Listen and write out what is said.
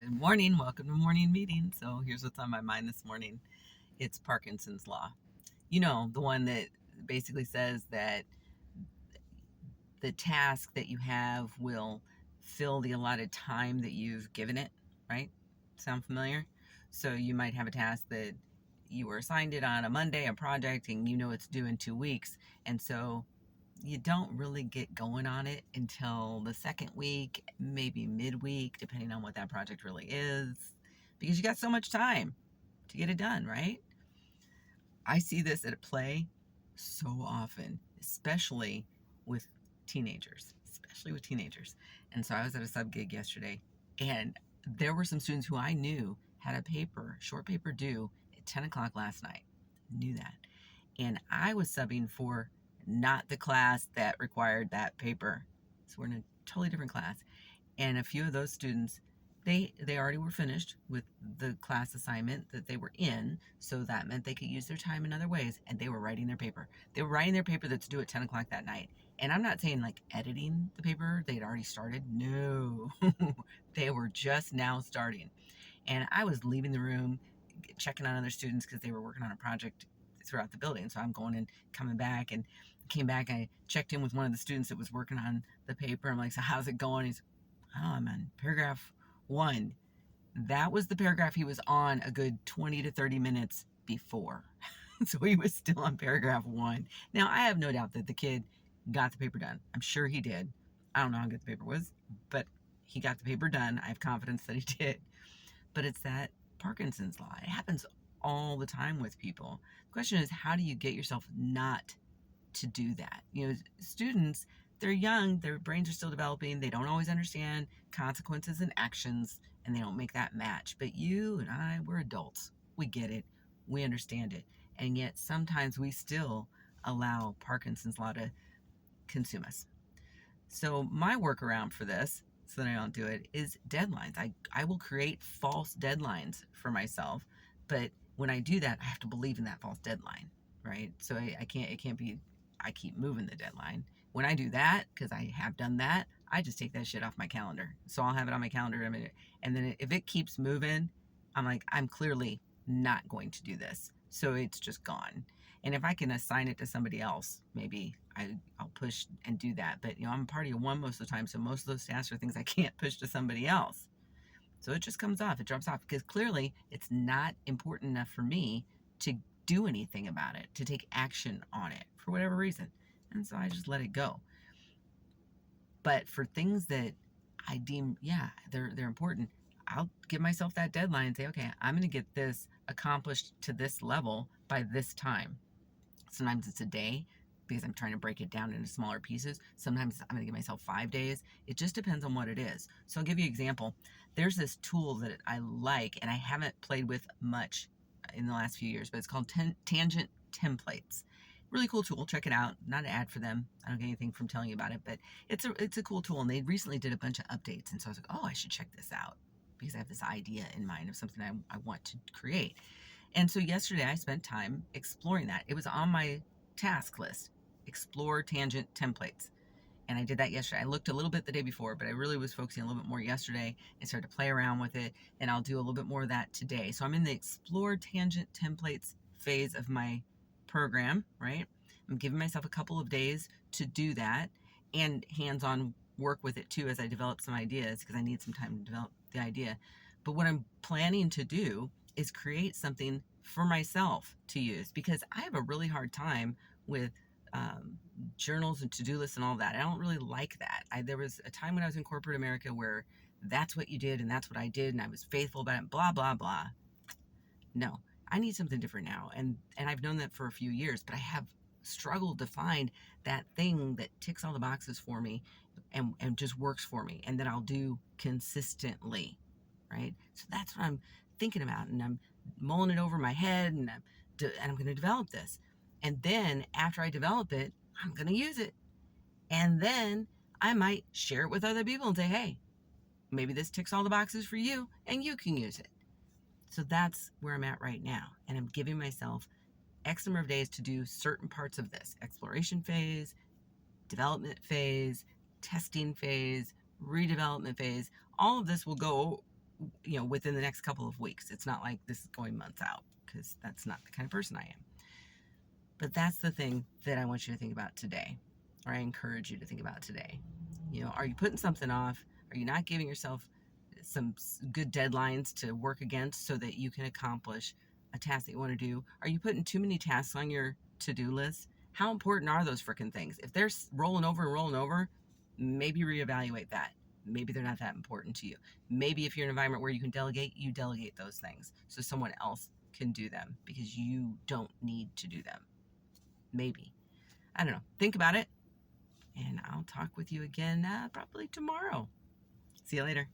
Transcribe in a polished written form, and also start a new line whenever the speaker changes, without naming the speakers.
Good morning. Welcome to morning meeting. So here's what's on my mind this morning. It's Parkinson's law. You know, the one that basically says that the task that you have will fill the allotted time that you've given it, right? Sound familiar? So you might have a task that you were assigned it on a Monday, a project, and you know it's due in 2 weeks. And so you don't really get going on it until the second week, maybe midweek, depending on what that project really is, because you got so much time to get it done, right? I see this at play so often, especially with teenagers. And so I was at a sub gig yesterday, and there were some students who I knew had a short paper due at 10 o'clock last night. Knew that. And I was subbing for not the class that required that paper. So we're in a totally different class. And a few of those students, they already were finished with the class assignment that they were in, so that meant they could use their time in other ways, and they were writing their paper. They were writing their paper that's due at 10 o'clock that night. And I'm not saying like editing the paper, they'd already started. No, they were just now starting. And I was leaving the room, checking on other students because they were working on a project throughout the building. So I'm going and coming back, and came back. I checked in with one of the students that was working on the paper. I'm like, so how's it going? He's, oh, I'm on paragraph 1. That was the paragraph he was on a good 20 to 30 minutes before. So he was still on paragraph 1. Now, I have no doubt that the kid got the paper done. I'm sure he did. I don't know how good the paper was, but he got the paper done. I have confidence that he did. But it's that Parkinson's law. It happens all the time with people. The question is, how do you get yourself not to do that? You know, students, they're young, their brains are still developing, they don't always understand consequences and actions, and they don't make that match. But you and I, we're adults. We get it. We understand it. And yet sometimes we still allow Parkinson's law to consume us. So my workaround for this, so that I don't do it, is deadlines. I will create false deadlines for myself, but when I do that, I have to believe in that false deadline, right? So it can't be, I keep moving the deadline. When I do that, because I have done that, I just take that shit off my calendar. So I'll have it on my calendar in a minute. And then if it keeps moving, I'm like, I'm clearly not going to do this. So it's just gone. And if I can assign it to somebody else, maybe I'll push and do that. But, I'm a party of one most of the time. So most of those tasks are things I can't push to somebody else. So it just comes off. It drops off because clearly it's not important enough for me to do anything about it, to take action on it for whatever reason. And so I just let it go. But for things that I deem, yeah, they're important, I'll give myself that deadline and say, okay, I'm going to get this accomplished to this level by this time. Sometimes it's a day because I'm trying to break it down into smaller pieces. Sometimes I'm going to give myself 5 days. It just depends on what it is. So I'll give you an example. There's this tool that I like, and I haven't played with much in the last few years, but it's called Tangent Templates. Really cool tool. Check it out. Not an ad for them. I don't get anything from telling you about it, but it's a cool tool. And they recently did a bunch of updates, and so I was like, oh, I should check this out because I have this idea in mind of something I want to create. And so yesterday I spent time exploring that. It was on my task list, explore tangent templates. And I did that yesterday. I looked a little bit the day before, but I really was focusing a little bit more yesterday and started to play around with it. And I'll do a little bit more of that today. So I'm in the explore tangent templates phase of my program, right? I'm giving myself a couple of days to do that and hands-on work with it too as I develop some ideas, because I need some time to develop the idea. But what I'm planning to do is create something for myself to use, because I have a really hard time with journals and to-do lists and all that. I don't really like that. There was a time when I was in corporate America where that's what you did and that's what I did and I was faithful about it, blah, blah, blah. No, I need something different now. And I've known that for a few years, but I have struggled to find that thing that ticks all the boxes for me and just works for me and that I'll do consistently, right? So that's what I'm thinking about, and I'm mulling it over in my head, and I'm going to develop this. And then after I develop it, I'm going to use it. And then I might share it with other people and say, hey, maybe this ticks all the boxes for you and you can use it. So that's where I'm at right now. And I'm giving myself X number of days to do certain parts of this: exploration phase, development phase, testing phase, redevelopment phase. All of this will go within the next couple of weeks. It's not like this is going months out, because that's not the kind of person I am. But that's the thing that I want you to think about today, or I encourage you to think about today. Are you putting something off? Are you not giving yourself some good deadlines to work against so that you can accomplish a task that you want to do? Are you putting too many tasks on your to-do list? How important are those freaking things? If they're rolling over and rolling over, maybe reevaluate that. Maybe they're not that important to you. Maybe if you're in an environment where you can delegate, you delegate those things so someone else can do them, because you don't need to do them. Maybe. I don't know. Think about it, and I'll talk with you again probably tomorrow. See you later.